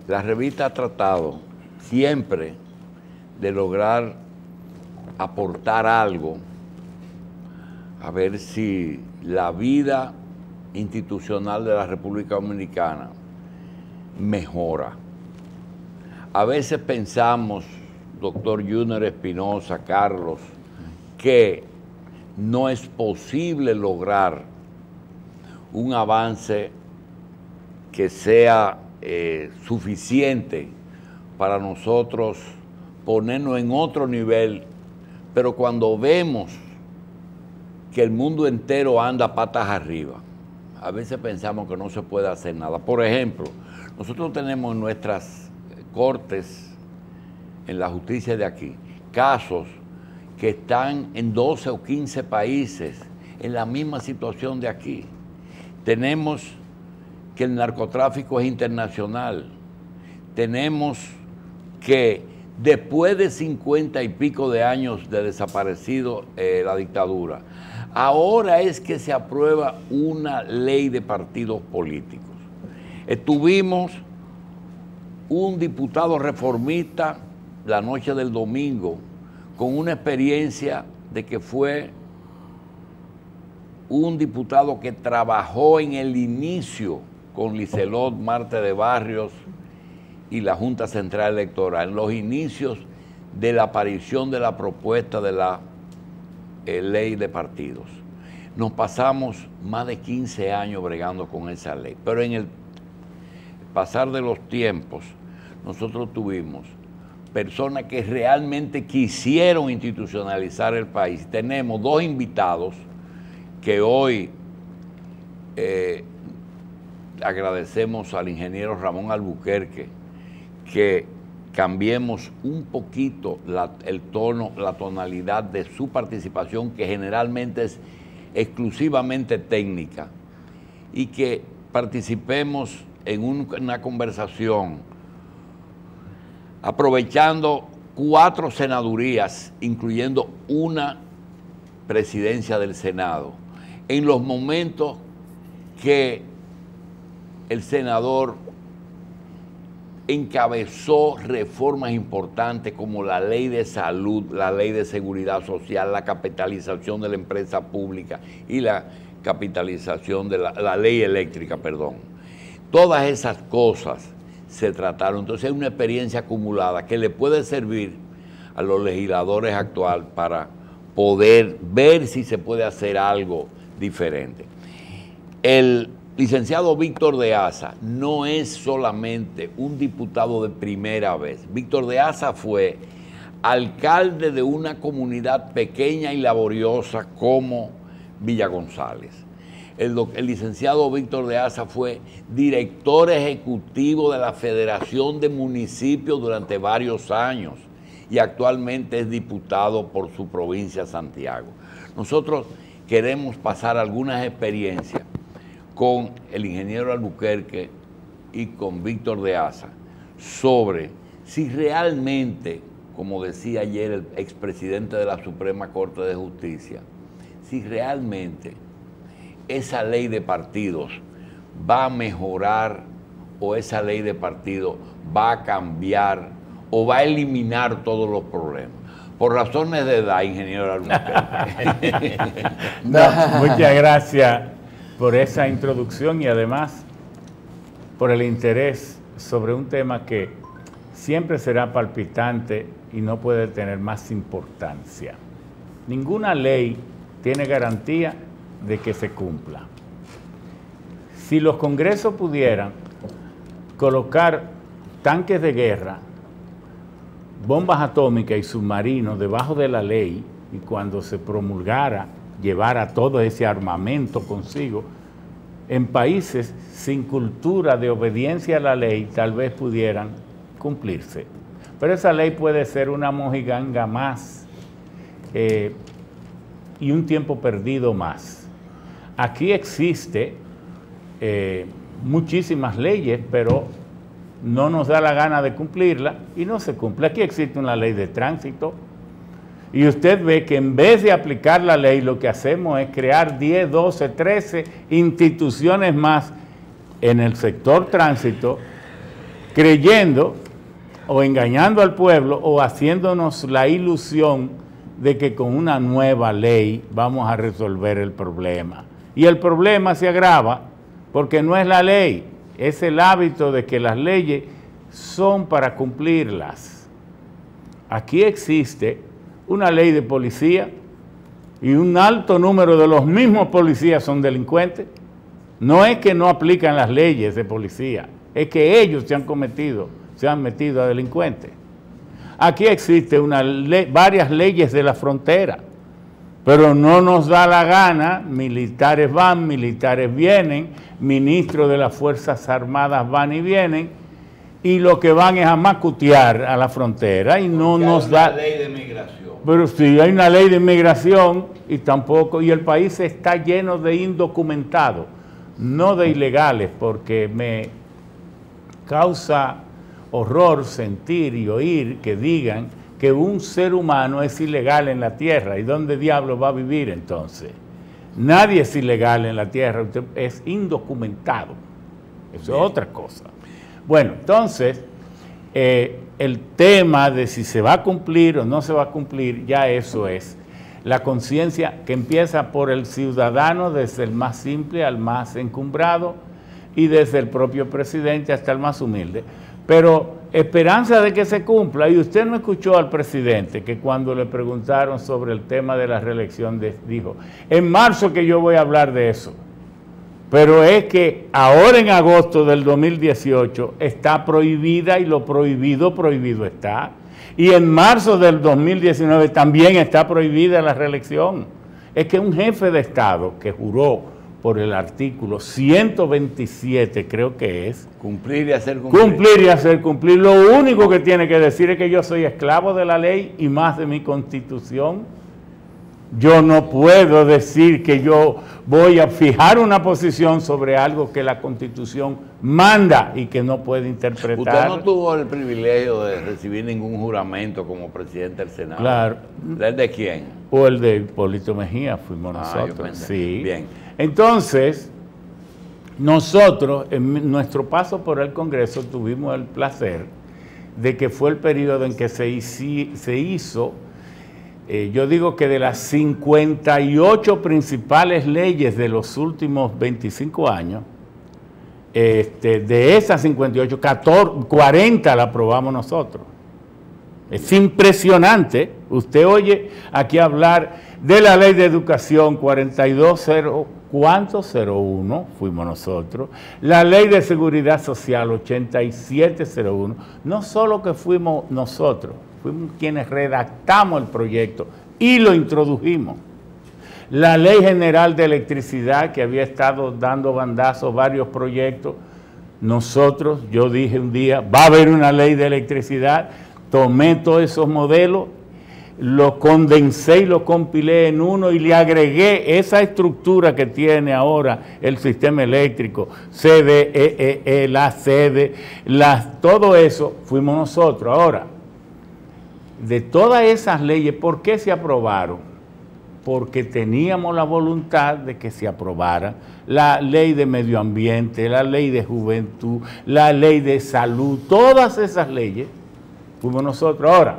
La revista ha tratado siempre de lograr aportar algo, a ver si la vida institucional de la República Dominicana mejora. A veces pensamos, doctor Junior Espinosa, Carlos, que no es posible lograr un avance que sea suficiente para nosotros ponernos en otro nivel, pero cuando vemos que el mundo entero anda patas arriba, a veces pensamos que no se puede hacer nada. Por ejemplo, nosotros tenemos en nuestras cortes, en la justicia de aquí, casos que están en 12 o 15 países en la misma situación de aquí. Tenemos que el narcotráfico es internacional. Tenemos que después de 50 y pico de años de desaparecido la dictadura, ahora es que se aprueba una ley de partidos políticos. Tuvimos un diputado reformista la noche del domingo con una experiencia de que fue un diputado que trabajó en el inicio con Liselot Marte de Barrios y la Junta Central Electoral, en los inicios de la aparición de la propuesta de la ley de partidos. Nos pasamos más de 15 años bregando con esa ley, pero en el pasar de los tiempos, nosotros tuvimos personas que realmente quisieron institucionalizar el país. Tenemos dos invitados que hoy agradecemos al ingeniero Ramón Albuquerque que cambiemos un poquito el tono, la tonalidad de su participación, que generalmente es exclusivamente técnica, y que participemos en una conversación aprovechando 4 senadurías, incluyendo una presidencia del Senado, en los momentos que el senador encabezó reformas importantes como la ley de salud, la ley de seguridad social, la capitalización de la empresa pública y la capitalización de la ley eléctrica, perdón. Todas esas cosas se trataron. Entonces hay una experiencia acumulada que le puede servir a los legisladores actuales para poder ver si se puede hacer algo diferente. El licenciado Víctor de Asa no es solamente un diputado de primera vez. Víctor de Asa fue alcalde de una comunidad pequeña y laboriosa como Villa González. El licenciado Víctor de Asa fue director ejecutivo de la Federación de Municipios durante varios años y actualmente es diputado por su provincia, Santiago. Nosotros queremos pasar algunas experiencias con el ingeniero Albuquerque y con Víctor de Asa sobre si realmente, como decía ayer el expresidente de la Suprema Corte de Justicia, si realmente esa ley de partidos va a mejorar o esa ley de partidos va a cambiar o va a eliminar todos los problemas. Por razones de edad, ingeniero Albuquerque. No, muchas gracias por esa introducción y además por el interés sobre un tema que siempre será palpitante y no puede tener más importancia. Ninguna ley tiene garantía de que se cumpla. Si los congresos pudieran colocar tanques de guerra, bombas atómicas y submarinos debajo de la ley, y cuando se promulgara llevara todo ese armamento consigo, en países sin cultura de obediencia a la ley tal vez pudieran cumplirse. Pero esa ley puede ser una mojiganga más y un tiempo perdido más. Aquí existe muchísimas leyes, pero no nos da la gana de cumplirla y no se cumple. Aquí existe una ley de tránsito y usted ve que en vez de aplicar la ley, lo que hacemos es crear 10, 12, 13 instituciones más en el sector tránsito creyendo o engañando al pueblo o haciéndonos la ilusión de que con una nueva ley vamos a resolver el problema. Y el problema se agrava porque no es la ley, es el hábito de que las leyes son para cumplirlas. Aquí existe una ley de policía y un alto número de los mismos policías son delincuentes. No es que no aplican las leyes de policía, es que ellos se han metido a delincuentes. Aquí existe varias leyes de la frontera, pero no nos da la gana, militares van, militares vienen, ministros de las Fuerzas Armadas van y vienen, y lo que van es a macutear a la frontera y no nos da... Hay una ley de migración. Pero sí, hay una ley de inmigración y el país está lleno de indocumentados, no de ilegales, porque me causa horror sentir y oír que digan que un ser humano es ilegal en la tierra. ¿Y dónde diablo va a vivir entonces? Nadie es ilegal en la tierra, usted es indocumentado. Eso es otra cosa. Bueno, entonces, el tema de si se va a cumplir o no se va a cumplir, ya eso es la conciencia que empieza por el ciudadano, desde el más simple al más encumbrado, y desde el propio presidente hasta el más humilde. Pero esperanza de que se cumpla, y usted no escuchó al presidente que cuando le preguntaron sobre el tema de la reelección dijo, en marzo que yo voy a hablar de eso. Pero es que ahora en agosto del 2018 está prohibida y lo prohibido, prohibido está. Y en marzo del 2019 también está prohibida la reelección. Es que un jefe de Estado que juró por el artículo 127, creo que es. Cumplir y hacer cumplir. Cumplir y hacer cumplir. Lo único que tiene que decir es que yo soy esclavo de la ley y más de mi Constitución. Yo no puedo decir que yo voy a fijar una posición sobre algo que la Constitución manda y que no puede interpretar. Usted no tuvo el privilegio de recibir ningún juramento como presidente del Senado. Claro. ¿El de quién? O el de Hipólito Mejía, fuimos nosotros. Sí. Bien. Entonces, nosotros, en nuestro paso por el Congreso, tuvimos el placer de que fue el periodo en que se hizo yo digo que de las 58 principales leyes de los últimos 25 años, de esas 58, 40 la aprobamos nosotros. Es impresionante. Usted oye aquí hablar de la ley de educación 4201, fuimos nosotros. La ley de seguridad social 8701. No solo que fuimos nosotros, fuimos quienes redactamos el proyecto y lo introdujimos. La Ley General de Electricidad, que había estado dando bandazos varios proyectos, nosotros, yo dije un día, va a haber una ley de electricidad, tomé todos esos modelos, lo condensé y lo compilé en uno y le agregué esa estructura que tiene ahora el sistema eléctrico, CDE, la sede, todo eso fuimos nosotros. Ahora, de todas esas leyes, ¿por qué se aprobaron? Porque teníamos la voluntad de que se aprobara la ley de medio ambiente, la ley de juventud, la ley de salud, todas esas leyes fuimos nosotros. Ahora,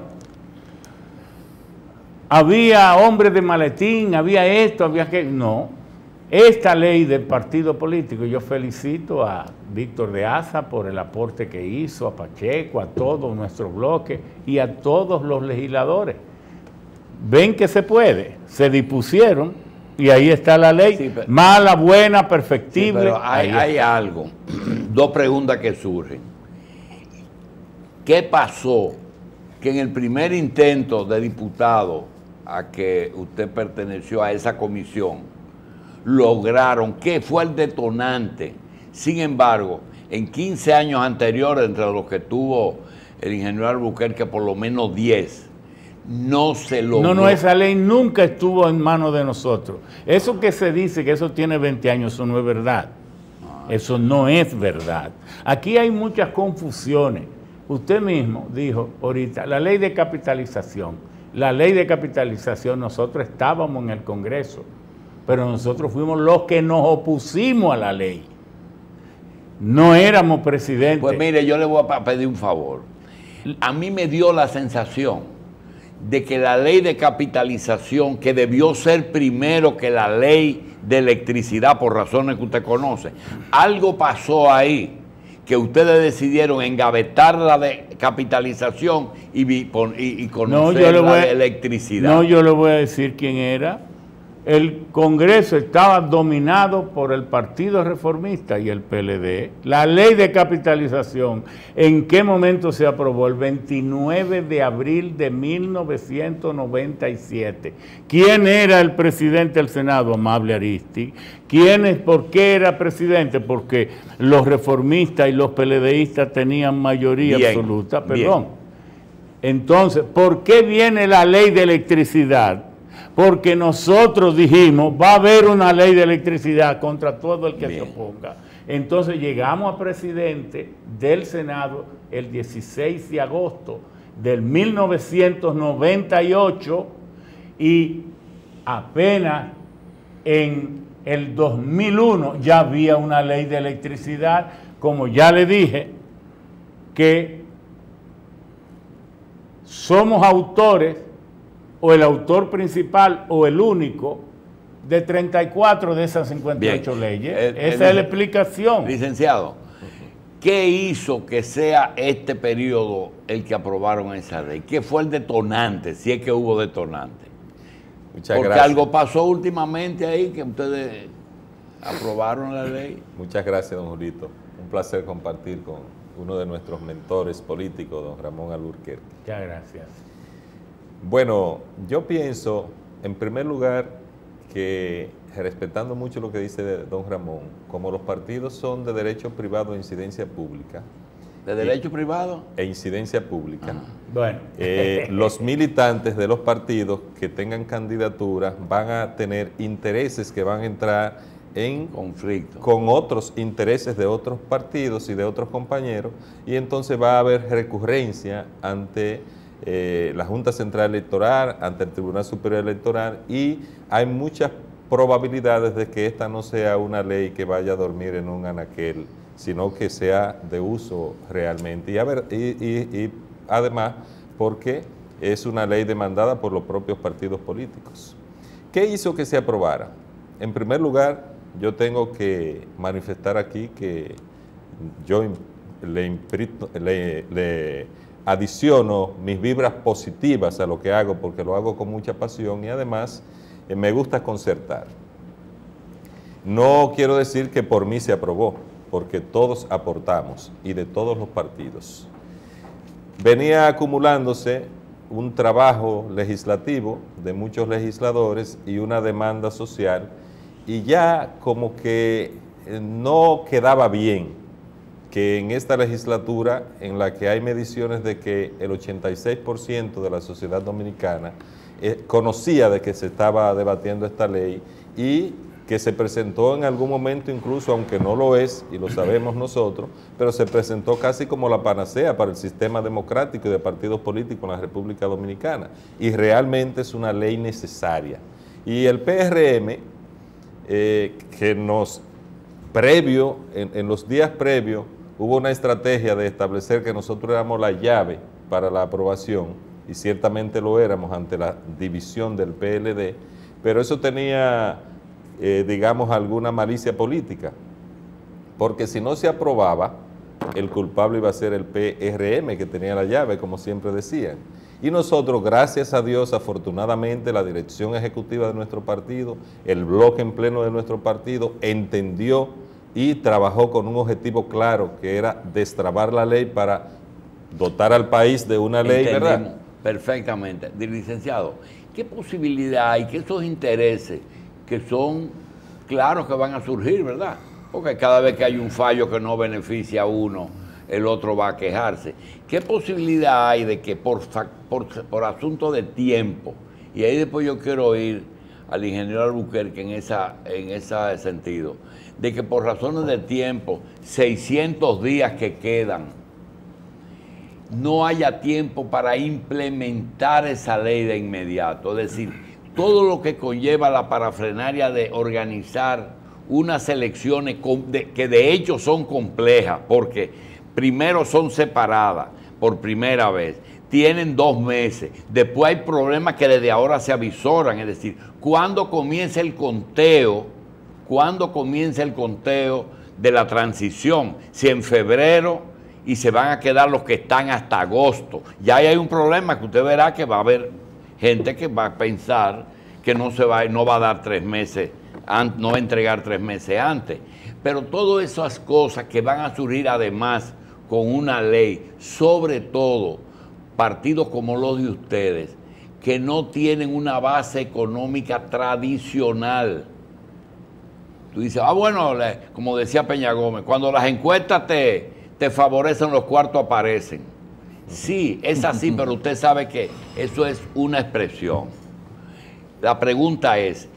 había hombres de maletín, había esto, había aquello. No, esta ley del partido político, yo felicito a Víctor de Asa por el aporte que hizo, a Pacheco, a todo nuestro bloque y a todos los legisladores. Ven que se puede, se dispusieron y ahí está la ley, sí, pero, mala, buena, perfectible. Sí, pero hay algo, dos preguntas que surgen. ¿Qué pasó que en el primer intento de diputado a que usted perteneció a esa comisión, lograron? ¿Qué fue el detonante? Sin embargo, en 15 años anteriores, entre los que tuvo el ingeniero Albuquerque, por lo menos 10, no se logró. No, esa ley nunca estuvo en manos de nosotros. Eso que se dice que eso tiene 20 años, eso no es verdad. Eso no es verdad. Aquí hay muchas confusiones. Usted mismo dijo ahorita, la ley de capitalización. La ley de capitalización, nosotros estábamos en el Congreso, pero nosotros fuimos los que nos opusimos a la ley. no éramos presidentes. Pues mire, yo le voy a pedir un favor. A mí me dio la sensación de que la ley de capitalización, que debió ser primero que la ley de electricidad por razones que usted conoce, algo pasó ahí que ustedes decidieron engavetar la de capitalización y conocer la de electricidad. No, yo le voy a decir quién era. El Congreso estaba dominado por el Partido Reformista y el PLD. La ley de capitalización, ¿en qué momento se aprobó? El 29 de abril de 1997. ¿Quién era el presidente del Senado? Amable Aristig. ¿Por qué era presidente? Porque los reformistas y los PLDistas tenían mayoría absoluta. Perdón. Entonces, ¿por qué viene la ley de electricidad? Porque nosotros dijimos, va a haber una ley de electricidad contra todo el que se oponga. Entonces llegamos a presidente del Senado el 16 de agosto del 1998 y apenas en el 2001 ya había una ley de electricidad, como ya le dije, que somos autores, o el autor principal o el único, de 34 de esas 58 leyes. Esa es la explicación. Licenciado, ¿qué hizo que sea este periodo el que aprobaron esa ley? ¿Qué fue el detonante, si es que hubo detonante? Muchas Porque gracias. algo pasó últimamente ahí que ustedes aprobaron la ley. Muchas gracias, don Julito. Un placer compartir con uno de nuestros mentores políticos, don Ramón Alburquerque. Muchas gracias. Bueno, yo pienso, en primer lugar, que respetando mucho lo que dice don Ramón, como los partidos son de derecho privado e incidencia pública. ¿De derecho privado? E incidencia pública. Bueno. Los militantes de los partidos que tengan candidaturas van a tener intereses que van a entrar en conflicto con otros intereses de otros partidos y de otros compañeros, y entonces va a haber recurrencia ante la Junta Central Electoral, ante el Tribunal Superior Electoral, y hay muchas probabilidades de que esta no sea una ley que vaya a dormir en un anaquel, sino que sea de uso realmente. Y además, porque es una ley demandada por los propios partidos políticos. ¿Qué hizo que se aprobara? En primer lugar, yo tengo que manifestar aquí que yo le adiciono mis vibras positivas a lo que hago, porque lo hago con mucha pasión y además me gusta concertar. No quiero decir que por mí se aprobó, porque todos aportamos y de todos los partidos. Venía acumulándose un trabajo legislativo de muchos legisladores y una demanda social, y ya como que no quedaba bien que en esta legislatura, en la que hay mediciones de que el 86% de la sociedad dominicana conocía de que se estaba debatiendo esta ley y que se presentó en algún momento incluso, aunque no lo es, y lo sabemos nosotros, pero se presentó casi como la panacea para el sistema democrático y de partidos políticos en la República Dominicana, y realmente es una ley necesaria. Y el PRM, que en los días previos, hubo una estrategia de establecer que nosotros éramos la llave para la aprobación, y ciertamente lo éramos ante la división del PLD, pero eso tenía, digamos, alguna malicia política, porque si no se aprobaba, el culpable iba a ser el PRM, que tenía la llave, como siempre decían. Y nosotros, gracias a Dios, afortunadamente, la dirección ejecutiva de nuestro partido, el bloque en pleno de nuestro partido, entendió y trabajó con un objetivo claro, que era destrabar la ley para dotar al país de una ley, ¿verdad? Perfectamente. Licenciado, ¿qué posibilidad hay que esos intereses que son claros que van a surgir, verdad? Porque cada vez que hay un fallo que no beneficia a uno, el otro va a quejarse. ¿Qué posibilidad hay de que por asunto de tiempo, y ahí después yo quiero ir al ingeniero Alburquerque en ese sentido, de que por razones de tiempo, 600 días que quedan, no haya tiempo para implementar esa ley de inmediato? Es decir, todo lo que conlleva la parafrenaria de organizar unas elecciones que de hecho son complejas, porque primero son separadas por primera vez, tienen 2 meses, después hay problemas que desde ahora se avisoran, es decir, ¿cuándo comienza el conteo? ¿Cuándo comienza el conteo de la transición? Si en febrero, y se van a quedar los que están hasta agosto. Ya hay un problema que usted verá que va a haber gente que va a pensar que no va a dar 3 meses, no va a entregar 3 meses antes. Pero todas esas cosas que van a surgir además con una ley, sobre todo partidos como los de ustedes, que no tienen una base económica tradicional. Tú dices, bueno, como decía Peña Gómez, cuando las encuestas te favorecen, los cuartos aparecen. Sí, es así, pero usted sabe que eso es una expresión. La pregunta es,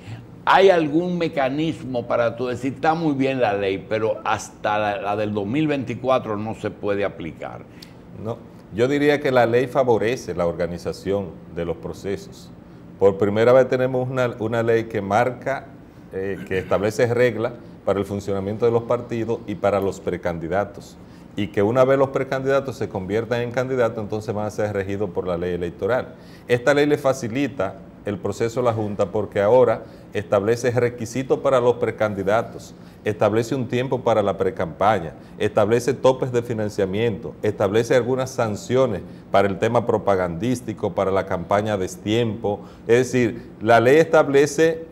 ¿hay algún mecanismo para tú decir, está muy bien la ley, pero hasta la del 2024 no se puede aplicar? No, yo diría que la ley favorece la organización de los procesos. Por primera vez tenemos una ley que marca, que establece reglas para el funcionamiento de los partidos y para los precandidatos. Y que una vez los precandidatos se conviertan en candidatos, entonces van a ser regidos por la ley electoral. Esta ley le facilita el proceso a la Junta porque ahora establece requisitos para los precandidatos, establece un tiempo para la precampaña, establece topes de financiamiento, establece algunas sanciones para el tema propagandístico, para la campaña a destiempo. Es decir, la ley establece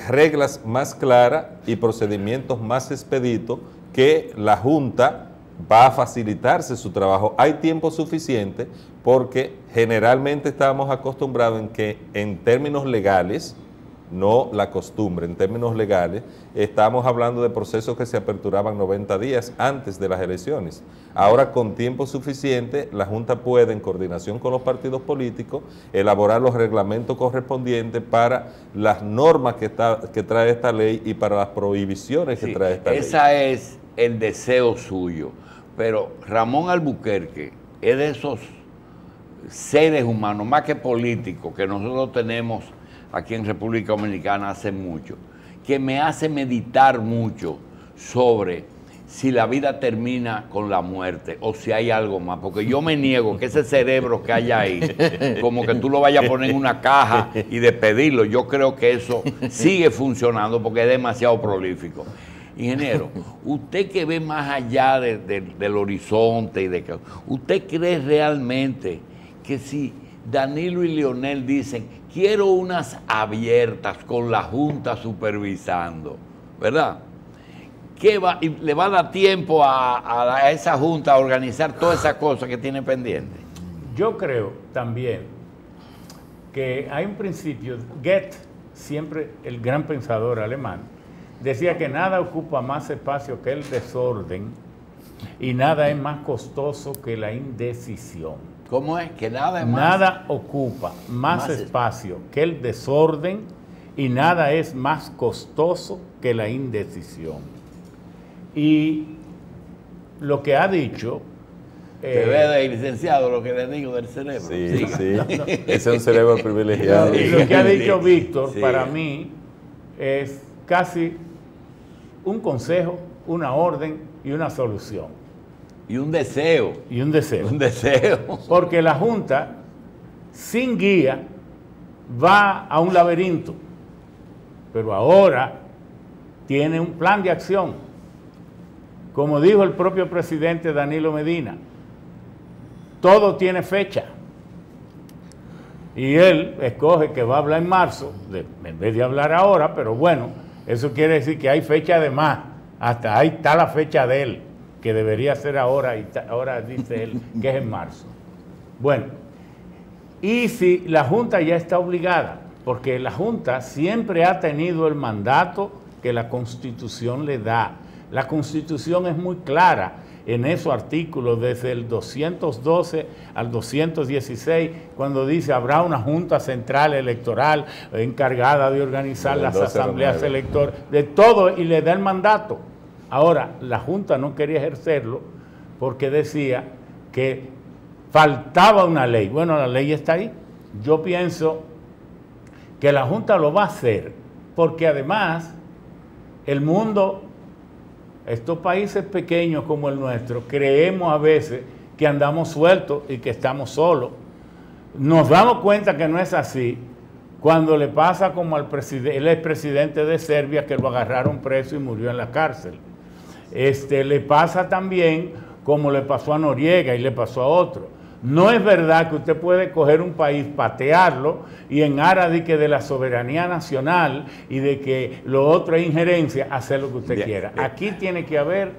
reglas más claras y procedimientos más expeditos que la Junta va a facilitarse su trabajo. Hay tiempo suficiente porque generalmente estábamos acostumbrados en que en términos legales, no la costumbre, en términos legales, estamos hablando de procesos que se aperturaban 90 días antes de las elecciones. Ahora, con tiempo suficiente, la Junta puede, en coordinación con los partidos políticos, elaborar los reglamentos correspondientes para las normas que trae esta ley y para las prohibiciones que trae esta ley. Ese es el deseo suyo. Pero Ramón Albuquerque es de esos seres humanos, más que políticos, que nosotros tenemos aquí en República Dominicana hace mucho, que me hace meditar mucho sobre si la vida termina con la muerte o si hay algo más, porque yo me niego que ese cerebro que hay ahí, como que tú lo vayas a poner en una caja y despedirlo. Yo creo que eso sigue funcionando porque es demasiado prolífico. Ingeniero, usted que ve más allá del horizonte, ¿usted cree realmente que si Danilo y Leonel dicen, quiero unas abiertas con la Junta supervisando, ¿verdad? Y le va a dar tiempo a esa Junta a organizar todas esas cosas que tiene pendientes? Yo creo también que hay un principio, Goethe, siempre el gran pensador alemán, decía que nada ocupa más espacio que el desorden y nada es más costoso que la indecisión. ¿Cómo es? Que nada es más... Nada ocupa más espacio que el desorden y nada es más costoso que la indecisión. Y lo que ha dicho... Te ve de licenciado lo que le digo del cerebro. Sí, sí. No. Ese es un cerebro privilegiado. Y lo que ha dicho Víctor, para mí, es casi un consejo, una orden y una solución. Y un deseo. Y un deseo. Un deseo. Porque la Junta, sin guía, va a un laberinto. Pero ahora tiene un plan de acción. Como dijo el propio presidente Danilo Medina, todo tiene fecha. Y él escoge que va a hablar en marzo, en vez de hablar ahora, pero bueno, eso quiere decir que hay fecha de más. Hasta ahí está la fecha de él, que debería ser ahora, y ahora dice él que es en marzo. Bueno, y si la Junta ya está obligada, porque la Junta siempre ha tenido el mandato que la Constitución le da. La Constitución es muy clara en esos artículos, desde el 212 al 216, cuando dice habrá una Junta Central Electoral encargada de organizar las asambleas electorales, de todo, y le da el mandato. Ahora, la Junta no quería ejercerlo porque decía que faltaba una ley. Bueno, la ley está ahí. Yo pienso que la Junta lo va a hacer porque además El mundo, estos países pequeños como el nuestro, creemos a veces que andamos sueltos y que estamos solos. Nos damos cuenta que no es así cuando le pasa como al el expresidente de Serbia, que lo agarraron preso y murió en la cárcel. Le pasa también como le pasó a Noriega y le pasó a otro. No es verdad que usted puede coger un país, patearlo y en aras de que de la soberanía nacional y de que lo otro es injerencia, hacer lo que usted quiera. Aquí tiene que haber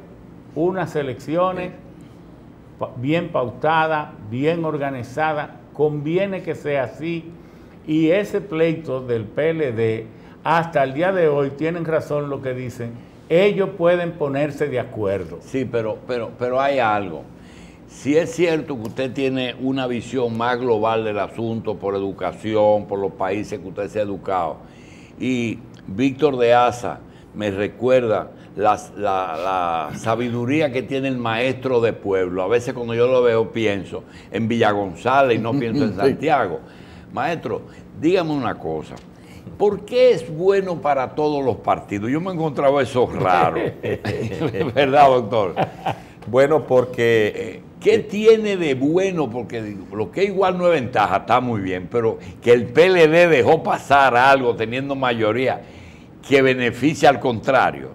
unas elecciones bien pautadas, bien organizadas, conviene que sea así. Y ese pleito del PLD, hasta el día de hoy, tienen razón lo que dicen, ellos pueden ponerse de acuerdo. Sí, pero hay algo. Si es cierto que usted tiene una visión más global del asunto por educación, por los países que usted se ha educado, y Víctor de Asa me recuerda la sabiduría que tiene el maestro de pueblo. A veces cuando yo lo veo pienso en Villa González y no pienso en Santiago. Maestro, dígame una cosa. ¿Por qué es bueno para todos los partidos? Yo me he encontrado eso raro. ¿Verdad, doctor? Bueno, porque... ¿Qué tiene de bueno? Porque lo que igual no es ventaja, está muy bien, pero que el PLD dejó pasar algo teniendo mayoría que beneficia al contrario.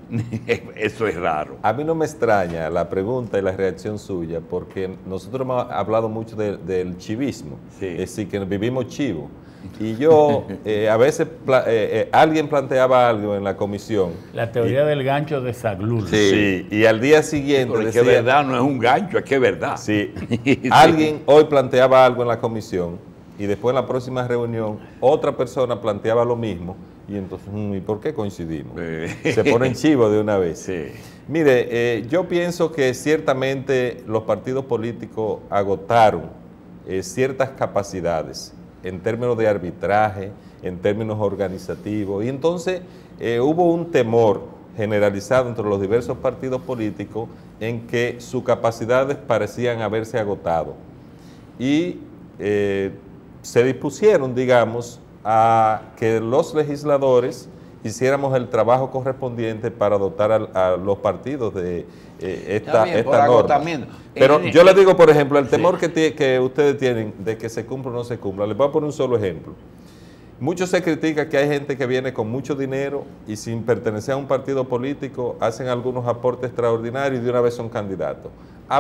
Eso es raro. A mí no me extraña la pregunta y la reacción suya, porque nosotros hemos hablado mucho del chivismo, sí. Es decir, que vivimos chivo. Y yo, a veces, alguien planteaba algo en la comisión. La teoría del gancho de Zaglul. Sí, y al día siguiente pero decía... Es que verdad, no es un gancho, es que es verdad. Sí, alguien hoy planteaba algo en la comisión y después en la próxima reunión otra persona planteaba lo mismo y entonces, ¿y por qué coincidimos? Se ponen chivos de una vez. Sí. Mire, yo pienso que ciertamente los partidos políticos agotaron ciertas capacidades en términos de arbitraje, en términos organizativos, y entonces hubo un temor generalizado entre los diversos partidos políticos en que sus capacidades parecían haberse agotado. Y se dispusieron, digamos, a que los legisladores hiciéramos el trabajo correspondiente para dotar a los partidos de esta norma. Pero yo les digo, por ejemplo, el temor que ustedes tienen de que se cumpla o no se cumpla. Les voy a poner un solo ejemplo. Mucho se critica que hay gente que viene con mucho dinero y sin pertenecer a un partido político hacen algunos aportes extraordinarios y de una vez son candidatos.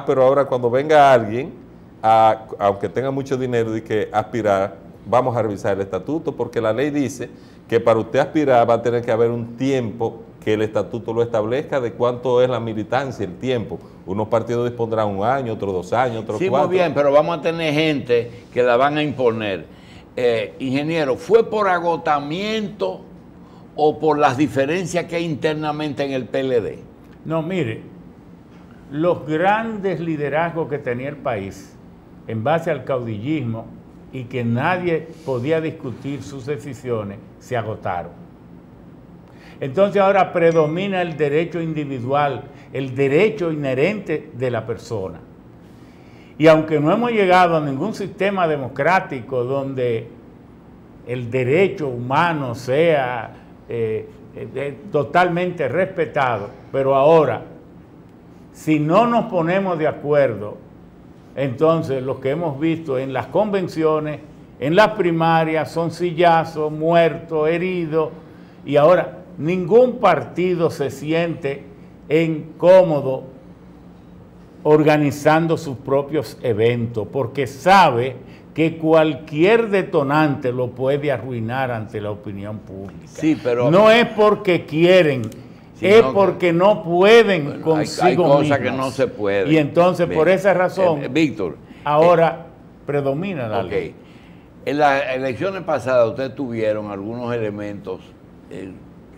Pero ahora cuando venga alguien, aunque tenga mucho dinero y que aspirar, vamos a revisar el estatuto porque la ley dice que para usted aspirar va a tener que haber un tiempo que el estatuto lo establezca de cuánto es la militancia, el tiempo. Unos partidos dispondrán 1 año, otros 2 años, otros 4. Sí, muy bien, pero vamos a tener gente que la van a imponer. Ingeniero, ¿fue por agotamiento o por las diferencias que hay internamente en el PLD? No, mire, los grandes liderazgos que tenía el país en base al caudillismo y que nadie podía discutir sus decisiones, se agotaron. Entonces ahora predomina el derecho individual, el derecho inherente de la persona. Y aunque no hemos llegado a ningún sistema democrático donde el derecho humano sea totalmente respetado, pero ahora, si no nos ponemos de acuerdo, entonces lo que hemos visto en las convenciones, en las primarias, son sillazos, muertos, heridos, y ahora ningún partido se siente cómodo organizando sus propios eventos, porque sabe que cualquier detonante lo puede arruinar ante la opinión pública. Sí, pero no es porque quieren, es porque no pueden consigo hay cosas mismos. Que no se pueden. Y entonces, por esa razón, Víctor, ahora predomina la ley. En las elecciones pasadas ustedes tuvieron algunos elementos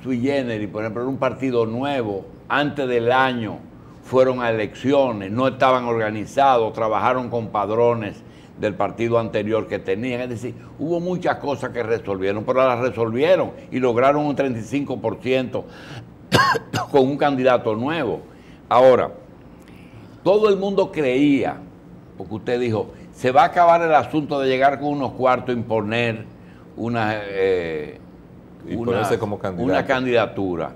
sui generis, por ejemplo, en un partido nuevo, antes del año fueron a elecciones, no estaban organizados, trabajaron con padrones del partido anterior que tenían, es decir, hubo muchas cosas que resolvieron, pero las resolvieron y lograron un 35% con un candidato nuevo. Ahora, todo el mundo creía, porque usted dijo, se va a acabar el asunto de llegar con unos cuartos, imponer una ponerse como candidato. Una candidatura.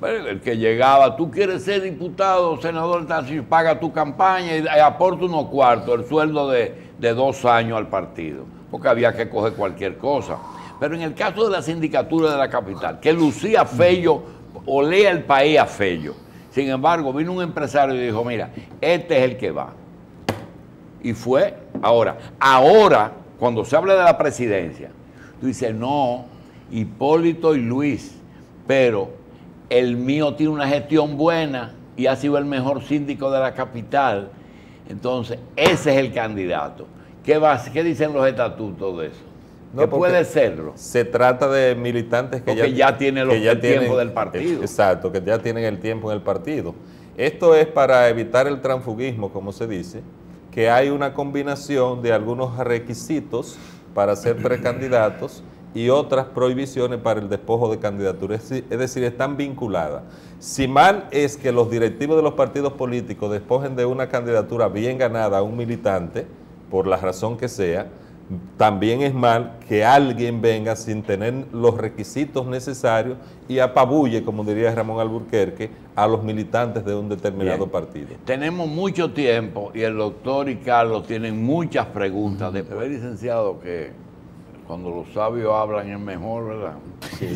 Pero el que llegaba, tú quieres ser diputado, senador, paga tu campaña y aporta unos cuartos, el sueldo de 2 años al partido, porque había que coger cualquier cosa. Pero en el caso de la sindicatura de la capital, que lucía Fello, olía el país a Fello. Sin embargo, vino un empresario y dijo, mira, este es el que va. Y fue ahora, cuando se habla de la presidencia, tú dices, no, Hipólito y Luis, pero el mío tiene una gestión buena y ha sido el mejor síndico de la capital. Entonces, ese es el candidato. ¿Qué dicen los estatutos de eso? No, que puede serlo. Se trata de militantes que ya tienen el tiempo del partido. Exacto, que ya tienen el tiempo en el partido. Esto es para evitar el transfugismo, como se dice, que hay una combinación de algunos requisitos para ser precandidatos y otras prohibiciones para el despojo de candidatura. Es decir, están vinculadas. Si mal es que los directivos de los partidos políticos despojen de una candidatura bien ganada a un militante, por la razón que sea, también es mal que alguien venga sin tener los requisitos necesarios y apabulle, como diría Ramón Alburquerque, a los militantes de un determinado partido. Tenemos mucho tiempo y el doctor y Carlos tienen muchas preguntas. De ver, licenciado, que cuando los sabios hablan es mejor, ¿verdad? Sí.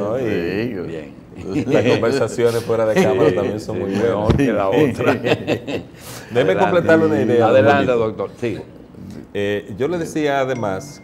No, bien. Las conversaciones fuera de cámara también son muy buenas. Que la otra. Déjeme completarle una idea. Adelante, doctor. Sí. Yo le decía además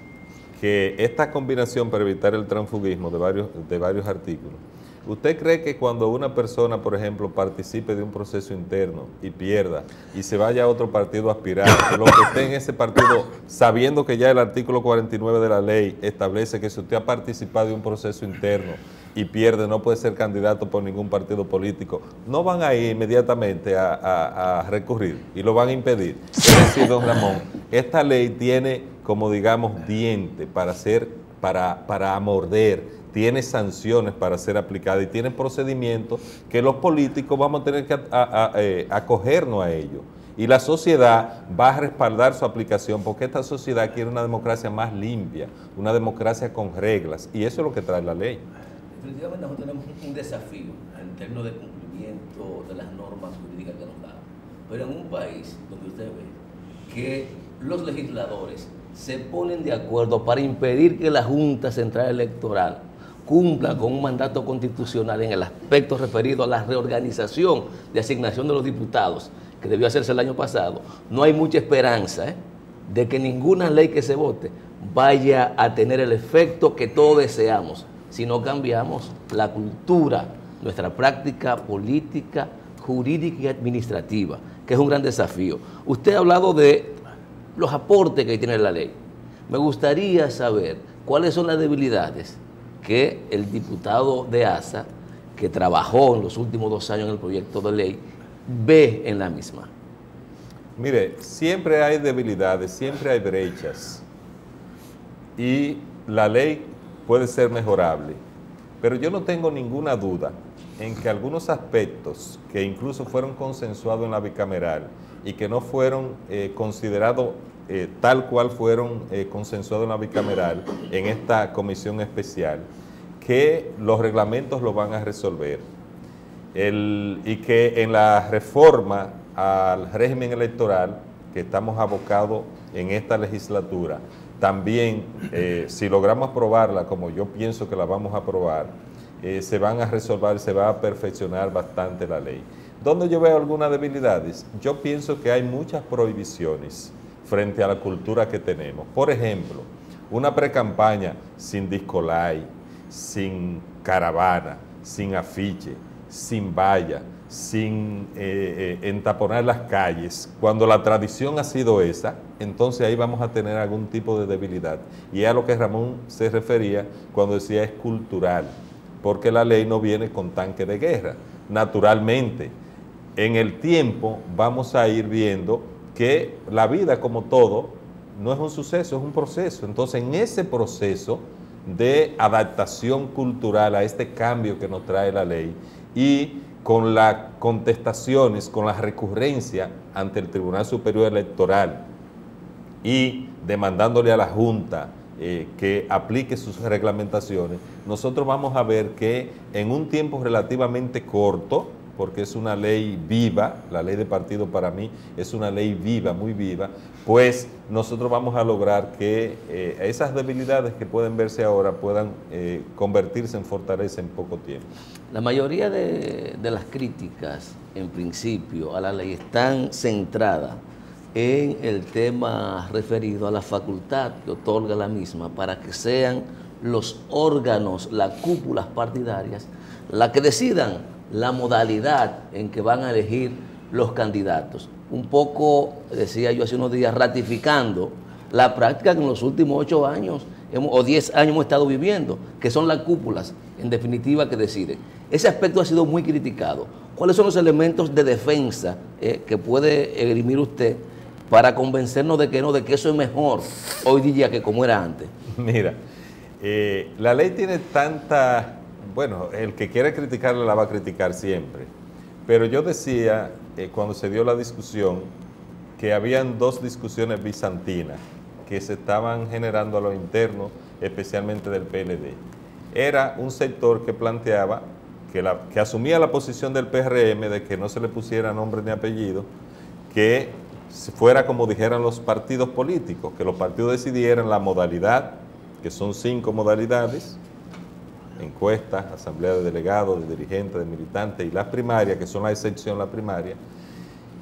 que esta combinación para evitar el transfugismo de varios artículos, ¿usted cree que cuando una persona, por ejemplo, participe de un proceso interno y pierda y se vaya a otro partido a aspirar, lo que esté en ese partido, sabiendo que ya el artículo 49 de la ley establece que si usted ha participado de un proceso interno y pierde, no puede ser candidato por ningún partido político, no van a ir inmediatamente a recurrir y lo van a impedir? Es decir, don Ramón, esta ley tiene, como digamos, diente para morder, tiene sanciones para ser aplicada y tiene procedimientos que los políticos vamos a tener que acogernos a ellos. Y la sociedad va a respaldar su aplicación porque esta sociedad quiere una democracia más limpia, una democracia con reglas, y eso es lo que trae la ley. Definitivamente nosotros tenemos un desafío en términos de cumplimiento de las normas jurídicas que nos dan. Pero en un país donde usted ve que los legisladores se ponen de acuerdo para impedir que la Junta Central Electoral cumpla con un mandato constitucional en el aspecto referido a la reorganización de asignación de los diputados, que debió hacerse el año pasado, no hay mucha esperanza de que ninguna ley que se vote vaya a tener el efecto que todos deseamos, si no cambiamos la cultura, nuestra práctica política, jurídica y administrativa, que es un gran desafío. Usted ha hablado de los aportes que tiene la ley. Me gustaría saber cuáles son las debilidades que el diputado de ASA, que trabajó en los últimos 2 años en el proyecto de ley, ve en la misma. Mire, siempre hay debilidades, siempre hay brechas y la ley puede ser mejorable, pero yo no tengo ninguna duda en que algunos aspectos que incluso fueron consensuados en la bicameral y que no fueron considerados tal cual fueron consensuados en la bicameral en esta comisión especial, que los reglamentos lo van a resolver y que en la reforma al régimen electoral que estamos abocados en esta legislatura, también, si logramos aprobarla, como yo pienso que la vamos a aprobar, se van a resolver, se va a perfeccionar bastante la ley. ¿Dónde yo veo algunas debilidades? Yo pienso que hay muchas prohibiciones frente a la cultura que tenemos. Por ejemplo, una precampaña sin discolay, sin caravana, sin afiche, sin valla, sin entaponar las calles. Cuando la tradición ha sido esa, entonces ahí vamos a tener algún tipo de debilidad. Y es a lo que Ramón se refería cuando decía es cultural, porque la ley no viene con tanque de guerra. Naturalmente, en el tiempo vamos a ir viendo que la vida, como todo, no es un suceso, es un proceso. Entonces, en ese proceso de adaptación cultural a este cambio que nos trae la ley y con las contestaciones, con la recurrencia ante el Tribunal Superior Electoral y demandándole a la Junta que aplique sus reglamentaciones, nosotros vamos a ver que en un tiempo relativamente corto, porque es una ley viva, la ley de partido para mí es una ley viva, muy viva, pues nosotros vamos a lograr que esas debilidades que pueden verse ahora puedan convertirse en fortaleza en poco tiempo. La mayoría de las críticas, en principio, a la ley están centradas en el tema referido a la facultad que otorga la misma para que sean los órganos, las cúpulas partidarias, las que decidan la modalidad en que van a elegir los candidatos. Un poco, decía yo hace unos días, ratificando la práctica que en los últimos 8 años o 10 años hemos estado viviendo, que son las cúpulas, en definitiva, que deciden. Ese aspecto ha sido muy criticado. ¿Cuáles son los elementos de defensa que puede esgrimir usted para convencernos de que no, de que eso es mejor hoy día que como era antes? Mira, la ley tiene tanta... Bueno, el que quiere criticarla la va a criticar siempre. Pero yo decía, cuando se dio la discusión, que habían 2 discusiones bizantinas que se estaban generando a lo interno, especialmente del PLD. Era un sector que planteaba, que asumía la posición del PRM de que no se le pusiera nombre ni apellido, que fuera como dijeran los partidos políticos, que los partidos decidieran la modalidad, que son 5 modalidades, encuestas, asamblea de delegados, de dirigentes, de militantes y las primarias, que son la excepción, la primaria,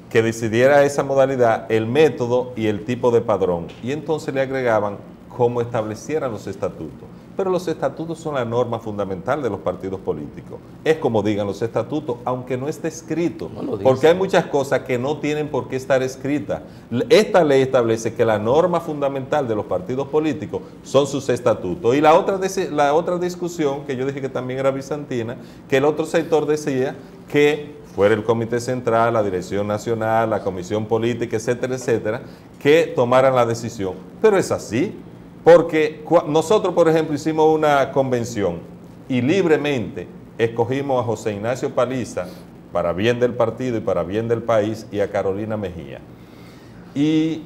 que decidiera esa modalidad, el método y el tipo de padrón. Y entonces le agregaban cómo establecieran los estatutos. Pero los estatutos son la norma fundamental de los partidos políticos. Es como digan los estatutos, aunque no esté escrito, porque hay muchas cosas que no tienen por qué estar escritas. Esta ley establece que la norma fundamental de los partidos políticos son sus estatutos. Y la otra discusión, que yo dije que también era bizantina, que el otro sector decía que fuera el Comité Central, la Dirección Nacional, la Comisión Política, etcétera, etcétera, que tomaran la decisión. Pero es así. Porque nosotros, por ejemplo, hicimos una convención y libremente escogimos a José Ignacio Paliza para bien del partido y para bien del país y a Carolina Mejía. Y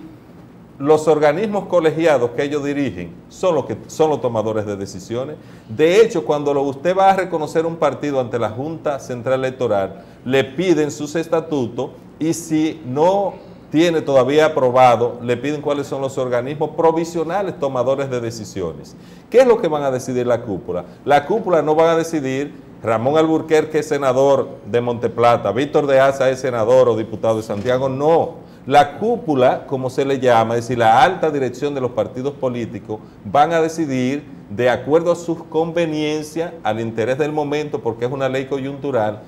los organismos colegiados que ellos dirigen son los tomadores de decisiones. De hecho, cuando usted va a reconocer un partido ante la Junta Central Electoral, le piden sus estatutos y si no tiene todavía aprobado, le piden cuáles son los organismos provisionales tomadores de decisiones. ¿Qué es lo que van a decidir la cúpula? La cúpula no van a decidir Ramón Alburquerque es senador de Monteplata, Víctor de Asa es senador o diputado de Santiago, no. La cúpula, como se le llama, es decir, la alta dirección de los partidos políticos, van a decidir de acuerdo a sus conveniencias, al interés del momento, porque es una ley coyuntural,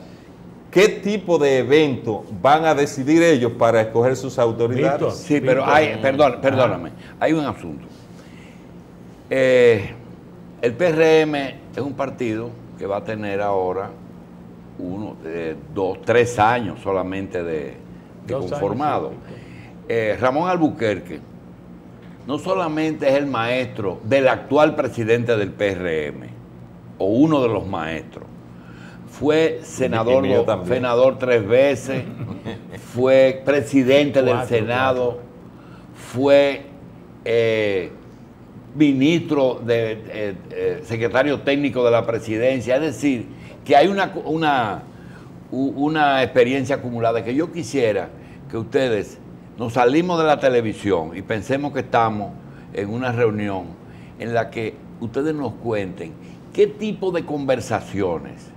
¿qué tipo de evento van a decidir ellos para escoger sus autoridades? Víctor, sí, pero hay, perdóname, hay un asunto. El PRM es un partido que va a tener ahora 3 años solamente de conformado. Ramón Alburquerque no solamente es el maestro del actual presidente del PRM, o uno de los maestros, fue senador 3 veces, fue presidente del Senado, fue ministro, secretario técnico de la presidencia. Es decir, que hay una experiencia acumulada que yo quisiera que ustedes nos salimos de la televisión y pensemos que estamos en una reunión en la que ustedes nos cuenten qué tipo de conversaciones